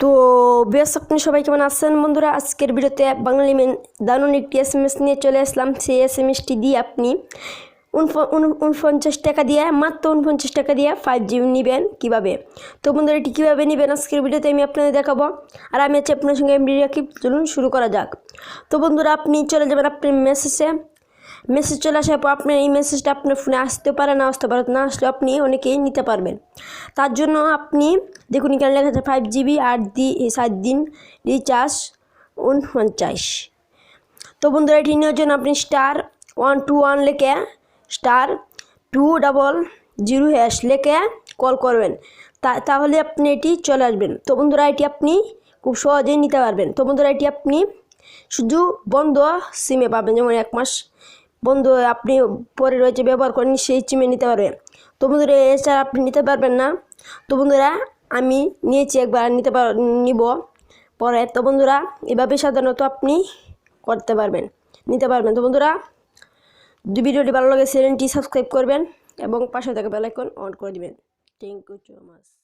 তো বেশ আপনি সবাই কেমন আছেন বন্ধুরা? আজকের ভিডিওতে বাঙালি মেন দারুণ একটি এসএমএস নিয়ে চলে আসলাম। সেই এসএমএসটি দিয়ে আপনি 49 টাকা দিয়ে মাত্র 49 টাকা দিয়ে 5GB নেবেন কীভাবে। তো বন্ধুরা এটি কীভাবে নেবেন আজকের ভিডিওতে আমি আপনাদের দেখাবো। আর আমি আছি আপনার সঙ্গে রাখি, চলুন শুরু করা যাক। তো বন্ধুরা আপনি চলে যাবেন আপনার মেসেজ চলে আসার পর আপনার এই মেসেজটা আপনার ফোনে আসতে পারে, না আসতে পারে, না আসলে আপনি অনেকেই নিতে পারবেন। তার জন্য আপনি দেখুন এখানে লেখা আছে 5GB 7 দিন রিচার্জ 49। তো বন্ধুরা এটি নেওয়ার জন্য আপনি *121 লিখে *200# লিখে কল করবেন, তাহলে আপনি এটি চলে আসবেন। তো বন্ধুরা এটি আপনি খুব সহজেই নিতে পারবেন। তো বন্ধুরা এটি আপনি শুধু বন্ধ সিমে পাবেন, যেমন 1 মাস বন্ধ আপনি পরে রয়েছে ব্যবহার করেন সেই সিমে নিতে পারবেন। তো বন্ধুরা এছাড়া আপনি নিতে পারবেন না। তো বন্ধুরা আমি নিয়েছি, একবার নিব পরে। তো বন্ধুরা এভাবে সাধারণত আপনি নিতে পারবেন। তো বন্ধুরা ভিডিওটি ভালো লাগে চ্যানেলটি সাবস্ক্রাইব করবেন এবং পাশে থাকা বেল আইকন অন করে দিবেন। Thank you so much.